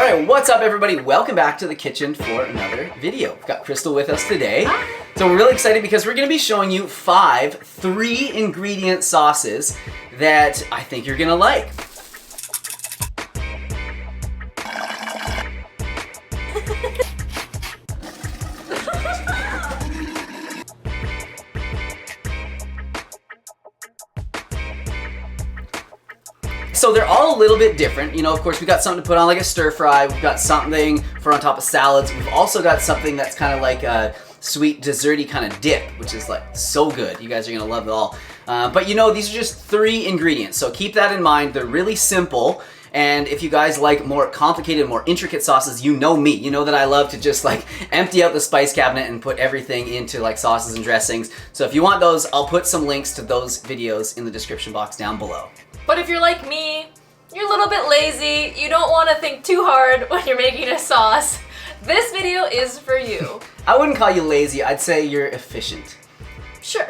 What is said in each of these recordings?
Alright, what's up everybody? Welcome back to the kitchen for another video. We've got Crystal with us today. So we're really excited because we're going to be showing you 5 3-ingredient sauces that I think you're going to like. So they're all a little bit different. You know, of course, we got something to put on like a stir fry. We've got something for on top of salads. We've also got something that's kind of like a sweet desserty kind of dip, which is like so good. You guys are gonna love it all. But you know, these are just 3 ingredients. So keep that in mind. They're really simple. And if you guys like more complicated, more intricate sauces, you know me. You know that I love to just like empty out the spice cabinet and put everything into like sauces and dressings. So if you want those, I'll put some links to those videos in the description box down below. But if you're like me, you're a little bit lazy, you don't want to think too hard when you're making a sauce, this video is for you. I wouldn't call you lazy, I'd say you're efficient. Sure.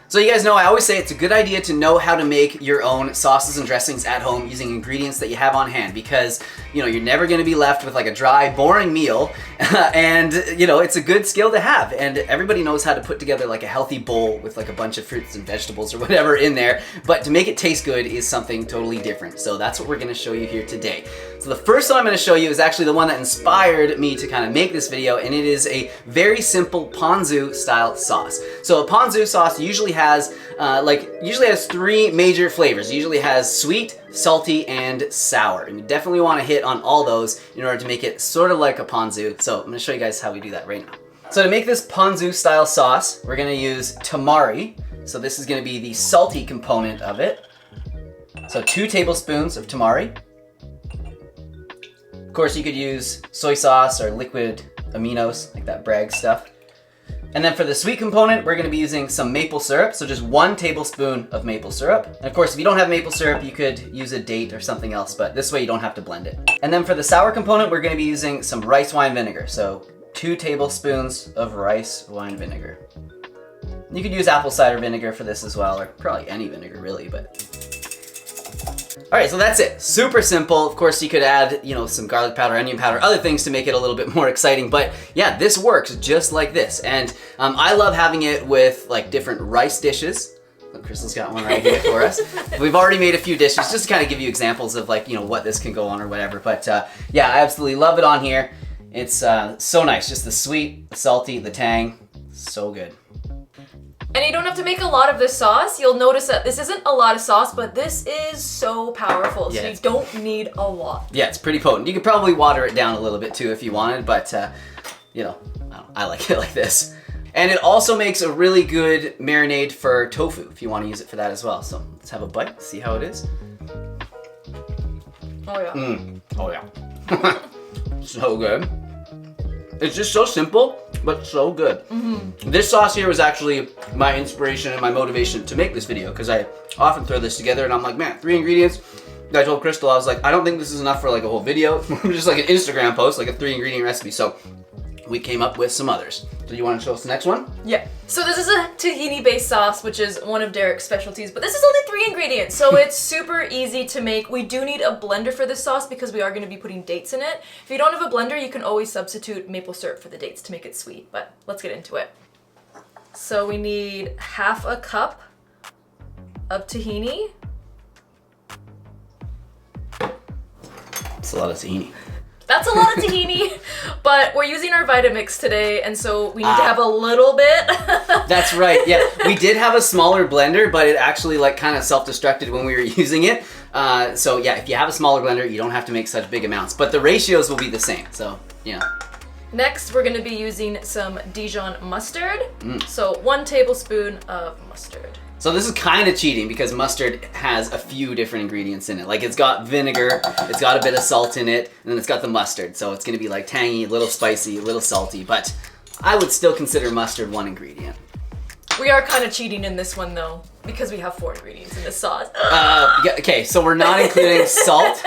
So you guys know I always say it's a good idea to know how to make your own sauces and dressings at home using ingredients that you have on hand, because you know you're never going to be left with like a dry, boring meal, and you know it's a good skill to have. And everybody knows how to put together like a healthy bowl with like a bunch of fruits and vegetables or whatever in there, but to make it taste good is something totally different. So that's what we're going to show you here today. So the first one I'm going to show you is actually the one that inspired me to kind of make this video, and it is a very simple Ponzu style sauce. So a Ponzu sauce usually has 3 major flavors. It usually has sweet, salty, and sour. And you definitely want to hit on all those in order to make it sort of like a Ponzu. So I'm going to show you guys how we do that right now. So to make this Ponzu style sauce, we're going to use tamari. So this is going to be the salty component of it. So 2 tablespoons of tamari. Of course, you could use soy sauce or liquid aminos, like that Bragg stuff. And then for the sweet component, we're going to be using some maple syrup, so just 1 tablespoon of maple syrup. And of course, if you don't have maple syrup, you could use a date or something else, but this way you don't have to blend it. And then for the sour component, we're going to be using some rice wine vinegar, so 2 tablespoons of rice wine vinegar. You could use apple cider vinegar for this as well, or probably any vinegar really, but... Alright, so that's it. Super simple. Of course, you could add, you know, some garlic powder, onion powder, other things to make it a little bit more exciting. But yeah, this works just like this. And I love having it with like different rice dishes. Look, Crystal's got one right here for us. We've already made a few dishes just to kind of give you examples of like, you know, what this can go on or whatever. But yeah, I absolutely love it on here. It's so nice. Just the sweet, the salty, the tang. So good. And you don't have to make a lot of this sauce. You'll notice that this isn't a lot of sauce, but this is so powerful, so you don't need a lot. Yeah, it's pretty potent. You could probably water it down a little bit too if you wanted, but you know, I like it like this. And it also makes a really good marinade for tofu if you want to use it for that as well. So let's have a bite, see how it is. Oh yeah. Oh yeah. So good. It's just so simple, but so good. Mm-hmm. This sauce here was actually my inspiration and my motivation to make this video, because I often throw this together and I'm like, man, 3 ingredients. I told Crystal, I was like, I don't think this is enough for like a whole video. It's more just like an Instagram post, like a 3-ingredient recipe. So we came up with some others. So you want to show us the next one? Yeah. So this is a tahini-based sauce, which is one of Derek's specialties, but this is only 3 ingredients, so it's super easy to make. We do need a blender for this sauce because we are going to be putting dates in it. If you don't have a blender, you can always substitute maple syrup for the dates to make it sweet, but let's get into it. So we need 1/2 cup of tahini. That's a lot of tahini. That's a lot of tahini, but we're using our Vitamix today, and so we need to have a little bit. That's right, yeah. We did have a smaller blender, but it actually like kind of self-destructed when we were using it. So yeah, if you have a smaller blender, you don't have to make such big amounts, but the ratios will be the same, so, you know. Next, we're gonna be using some Dijon mustard. So 1 tablespoon of mustard. So this is kind of cheating because mustard has a few different ingredients in it. Like it's got vinegar, it's got a bit of salt in it, and then it's got the mustard. So it's gonna be like tangy, a little spicy, a little salty, but I would still consider mustard 1 ingredient. We are kind of cheating in this one though, because we have 4 ingredients in this sauce. Okay, so we're not including salt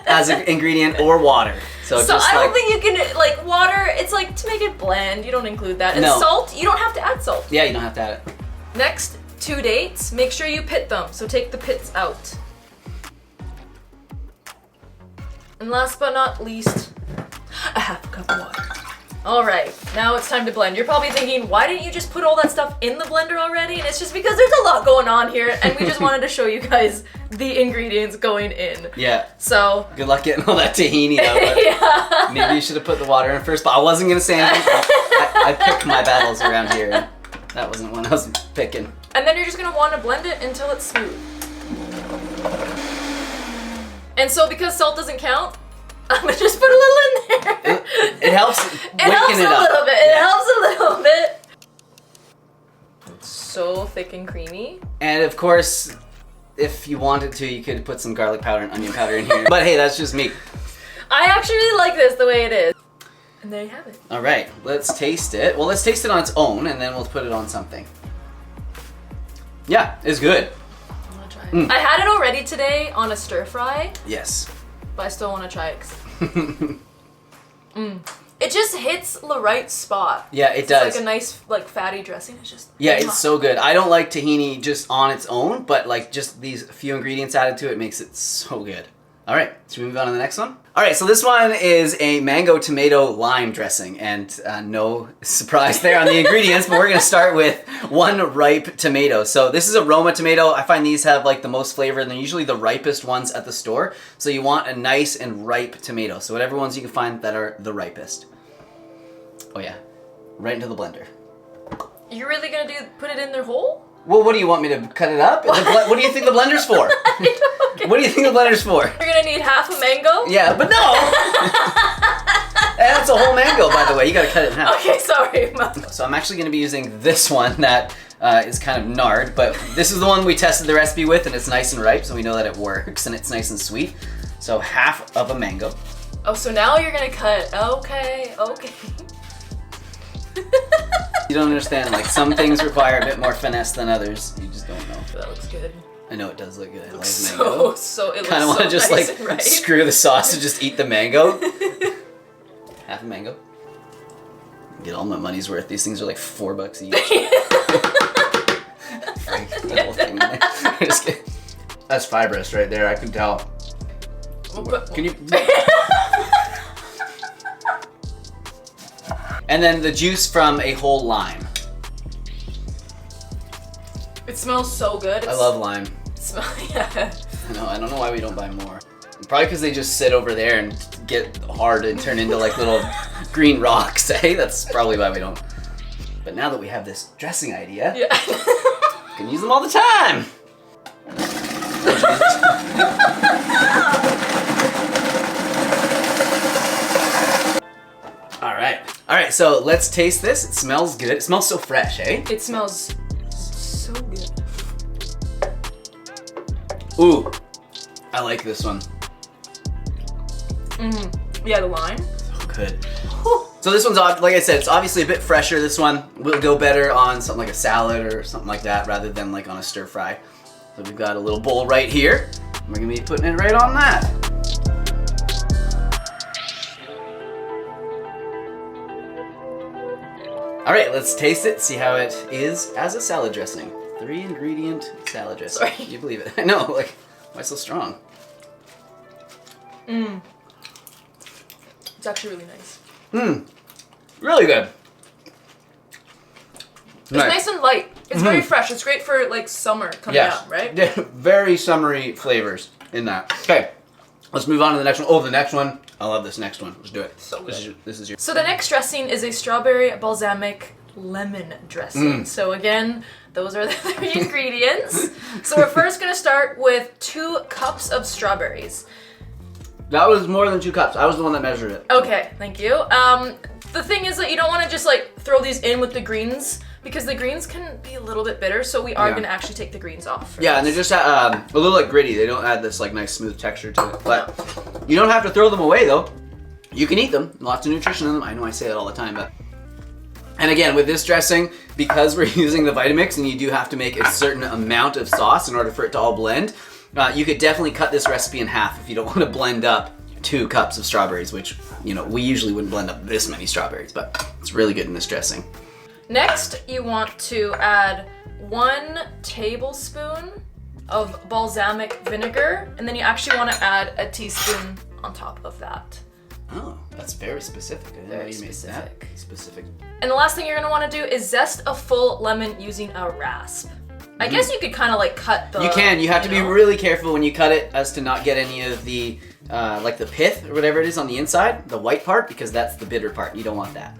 as an ingredient or water. So just I don't think you can, like water, it's like to make it bland, you don't include that. And salt, you don't have to add salt. Yeah, you don't have to add it. Next, 2 dates. Make sure you pit them, so take the pits out. And last but not least, a half a cup of water. All right, now it's time to blend. You're probably thinking, why didn't you just put all that stuff in the blender already? And it's just because there's a lot going on here, and we just wanted to show you guys the ingredients going in. Yeah. So. Good luck getting all that tahini out. Yeah. Maybe you should have put the water in first, but I wasn't gonna say anything. I pick my battles around here, and that wasn't one I was picking. And then you're just gonna want to blend it until it's smooth. And so because salt doesn't count, I'm gonna just put a little in there. It helps waking it up. Little bit. It helps a little bit. It's so thick and creamy. And of course, if you wanted to, you could put some garlic powder and onion powder in here. But hey, that's just me. I actually really like this the way it is. And there you have it. All right, let's taste it. Well, let's taste it on its own, and then we'll put it on something. Yeah, it's good. I'm gonna try it. I had it already today on a stir fry. Yes. But I still want to try it. It just hits the right spot. Yeah, it does. It's like a nice, like, fatty dressing. It's just. Yeah, it's so good. I don't like tahini just on its own, but like just these few ingredients added to it makes it so good. All right, should we move on to the next one? All right, so this one is a mango tomato lime dressing, and no surprise there on the ingredients, but we're gonna start with 1 ripe tomato. So this is a Roma tomato. I find these have like the most flavor, and they're usually the ripest ones at the store. So you want a nice and ripe tomato. So whatever ones you can find that are the ripest. Oh yeah, right into the blender. You're really gonna put it in there whole? Well, what do you want me to cut it up? What do you think the blender's for? What do you think the blender's for? You're gonna need half a mango? Yeah, but no! That's a whole mango, by the way. You gotta cut it in half. Okay, sorry. So I'm actually gonna be using this one that is kind of nard, but this is the one we tested the recipe with, and it's nice and ripe, so we know that it works, and it's nice and sweet. So half of a mango. Oh, so now you're gonna cut. Okay. You don't understand, like some things require a bit more finesse than others. You just don't know. That looks good. I know it does look good. I love mango. It kind of want to just nice like screw the sauce and just eat the mango. Half a mango. Get all my money's worth. These things are like $4 each. Put the whole thing in there. Just kidding. That's fibrous right there. I can tell. Can you? And then the juice from a whole lime. It smells so good. I love lime. Yeah. I don't know why we don't buy more. Probably because they just sit over there and get hard and turn into like little green rocks, eh? That's probably why we don't. But now that we have this dressing idea, yeah. We can use them all the time. All right, so let's taste this. It smells good. It smells so fresh, eh? It smells so good. Ooh, I like this one. Yeah, the lime. So good. So this one's, like I said, it's obviously a bit fresher. This one will go better on something like a salad or something like that rather than like on a stir fry. So we've got a little bowl right here. We're gonna be putting it right on that. All right, let's taste it, see how it is as a salad dressing. 3-ingredient salad dressing. Sorry. Can you believe it? I know, like, why so strong? It's actually really nice. Really good. It's nice and light. It's very fresh. It's great for like summer coming out, right? Yeah, very summery flavors in that. Okay, let's move on to the next one. Oh, the next one. I love this next one. Let's do it. So good. This is your. So the next dressing is a strawberry balsamic lemon dressing. So again, those are the 3 ingredients. So we're first gonna start with 2 cups of strawberries. That was more than 2 cups. I was the one that measured it. Okay, thank you. The thing is that you don't want to just like throw these in with the greens because the greens can be a little bit bitter. So we are gonna actually take the greens off. Yeah, and they're just a little like gritty. They don't add this like nice smooth texture to it. But you don't have to throw them away though. You can eat them. Lots of nutrition in them. I know I say that all the time, but. And again, with this dressing, because we're using the Vitamix and you do have to make a certain amount of sauce in order for it to all blend, you could definitely cut this recipe in half if you don't want to blend up 2 cups of strawberries, which, you know, we usually wouldn't blend up this many strawberries, but it's really good in this dressing. Next, you want to add 1 tablespoon of balsamic vinegar, and then you actually want to add a teaspoon on top of that. Oh, that's very specific. I didn't know you made that specific. And the last thing you're gonna want to do is zest a full lemon using a rasp. I guess you could kind of like cut the... You can. You have to be really careful when you cut it as to not get any of the, like the pith or whatever it is on the inside, the white part, because that's the bitter part. You don't want that.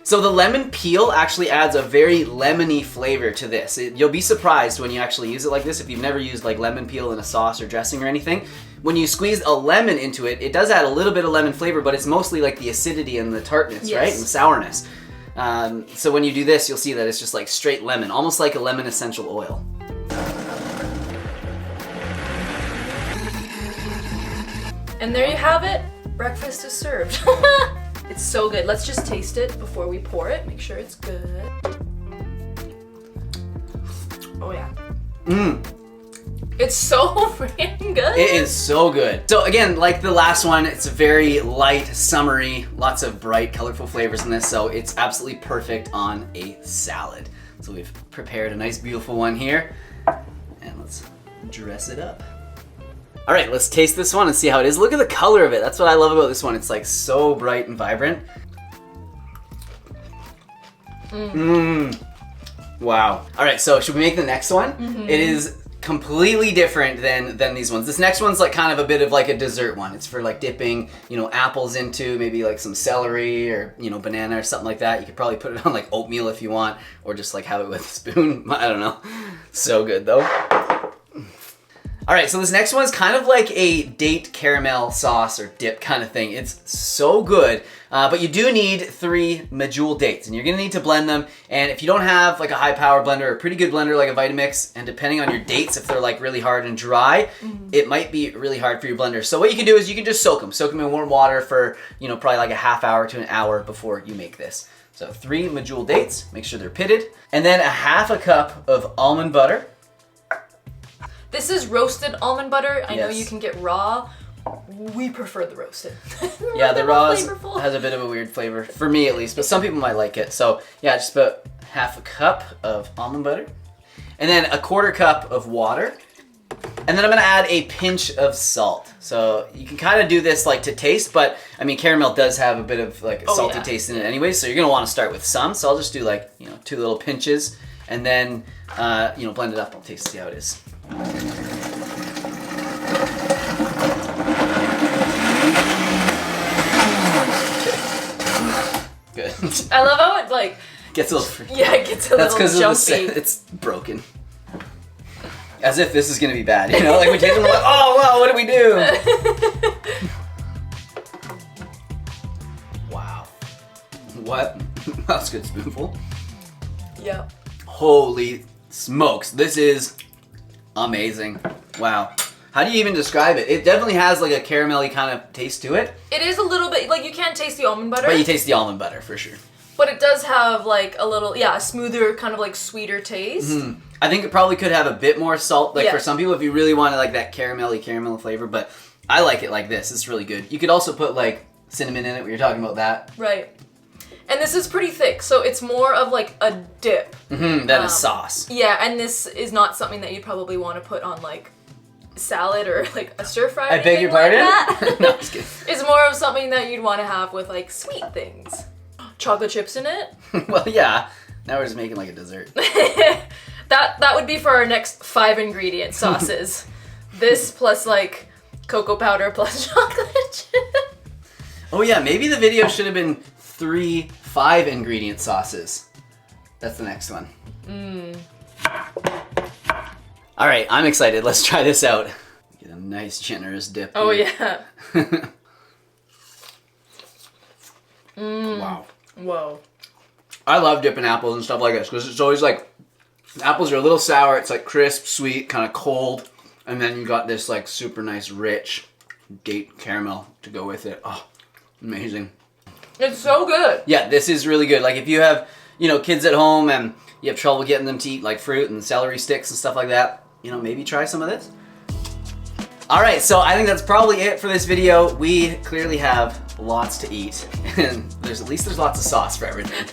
So the lemon peel actually adds a very lemony flavor to this. You'll be surprised when you actually use it like this. If you've never used like lemon peel in a sauce or dressing or anything, when you squeeze a lemon into it, it does add a little bit of lemon flavor, but it's mostly like the acidity and the tartness, right? And the sourness. So when you do this, you'll see that it's just like straight lemon, almost like a lemon essential oil. And there you have it. Breakfast is served. It's so good. Let's just taste it before we pour it. Make sure it's good. Oh yeah. It's so freaking good. It is so good. So again, like the last one, it's very light, summery, lots of bright, colorful flavors in this, so it's absolutely perfect on a salad. So we've prepared a nice, beautiful one here, and let's dress it up. All right, let's taste this one and see how it is. Look at the color of it. That's what I love about this one. It's like so bright and vibrant. Wow. All right, so should we make the next one? It is completely different than these ones. This next one's like kind of a bit of like a dessert one. It's for like dipping, you know, apples into, maybe like some celery or, you know, banana or something like that. You could probably put it on like oatmeal if you want, or just like have it with a spoon. I don't know. So good though. All right, so this next one's kind of like a date caramel sauce or dip kind of thing. It's so good, but you do need 3 medjool dates, and you're gonna need to blend them. And if you don't have like a high power blender or a pretty good blender like a Vitamix, and depending on your dates, if they're like really hard and dry, it might be really hard for your blender. So what you can do is you can just soak them in warm water for, you know, probably like a half hour to an hour before you make this. So 3 medjool dates, make sure they're pitted, and then a half a cup of almond butter. This is roasted almond butter. I know you can get raw. We prefer the roasted. Yeah, the raw has a bit of a weird flavor, for me at least, but some people might like it. So yeah, just about half a cup of almond butter, and then a 1/4 cup of water. And then I'm gonna add a pinch of salt. So you can kind of do this like to taste, but I mean, caramel does have a bit of like a salty taste in it anyway, so you're gonna wanna start with some. So I'll just do like, you know, 2 little pinches, and then, you know, blend it up. I'll taste, see how it is. Good. I love how it like gets a little. Yeah, it gets a little jumpy. It's broken. As if this is gonna be bad, you know? Like we taste them, like, oh wow, what did we do? Wow. What? That's a good spoonful. Yeah. Holy smokes! This is amazing. Wow. How do you even describe it? It definitely has like a caramelly kind of taste to it. It is a little bit, like you can't taste the almond butter. But you taste the almond butter for sure. But it does have like a little, a smoother, kind of like sweeter taste. I think it probably could have a bit more salt, like for some people if you really wanted like that caramel flavor, but I like it like this. It's really good. You could also put like cinnamon in it when you're talking about that. Right. And this is pretty thick, so it's more of like a dip. Than a sauce. Yeah, and this is not something that you'd probably want to put on like salad or like a stir fry. I beg your pardon? Like No, just kidding. It's more of something that you'd want to have with like sweet things. Chocolate chips in it? Well, yeah. Now we're just making like a dessert. That would be for our next 5 ingredient sauces. This plus like cocoa powder plus chocolate chip. Oh yeah, maybe the video should have been 3 5 ingredient sauces. That's the next one. All right, I'm excited. Let's try this out. Get a nice generous dip. Oh here. yeah. Wow. Whoa. I love dipping apples and stuff like this because it's always like, apples are a little sour. It's like crisp, sweet, kind of cold. And then you got this like super nice, rich date caramel to go with it. Oh, amazing. It's so good. Yeah, this is really good. Like if you have, you know, kids at home and you have trouble getting them to eat like fruit and celery sticks and stuff like that, you know, maybe try some of this. All right, so I think that's probably it for this video. We clearly have lots to eat, and there's lots of sauce for everything.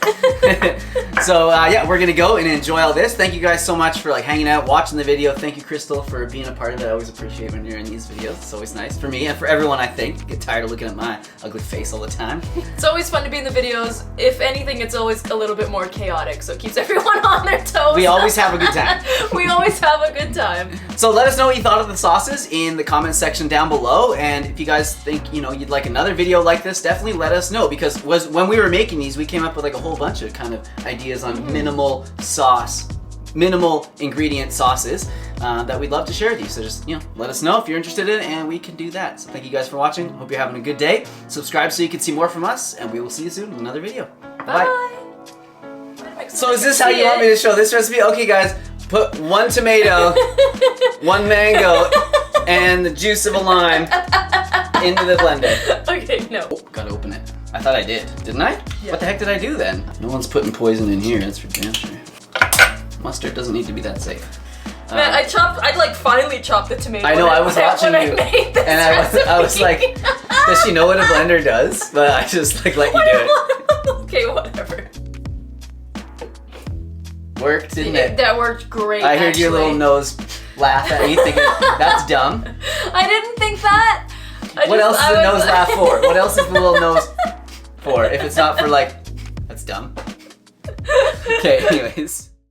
So yeah, we're gonna go and enjoy all this. Thank you guys so much for like hanging out, watching the video. Thank you, Crystal, for being a part of it. I always appreciate when you're in these videos. It's always nice for me and for everyone. I think get tired of looking at my ugly face all the time. It's always fun to be in the videos. If anything, it's always a little bit more chaotic, so it keeps everyone on their toes. We always have a good time. We always have a good time. So let us know what you thought of the sauces in the comment section down below, and if you guys think you'd like another video like this, definitely let us know, because when we were making these, we came up with like a whole bunch of kind of ideas on minimal ingredient sauces that we'd love to share with you. So just let us know if you're interested in it, and we can do that. So thank you guys for watching. Hope you're having a good day. Subscribe so you can see more from us, and we will see you soon in another video. Bye. So is this how you want me to show this recipe? Okay guys, put 1 tomato, 1 mango, and the juice of a lime into the blender. Okay, no. Oh, gotta open it. I thought I didn't I? Yeah. What the heck did I do then? No one's putting poison in here, that's for damn sure. Mustard doesn't need to be that safe. Man, I like finally chopped the tomato. I know, I was watching you, and I was like, does she know what a blender does? But I just like let you do it. Okay, whatever. Worked, didn't it? That worked great. I heard your little nose laugh at me thinking, that's dumb. I didn't think that. What else is the nose laugh for? What else is the little nose for? If it's not for like, that's dumb. Okay, anyways.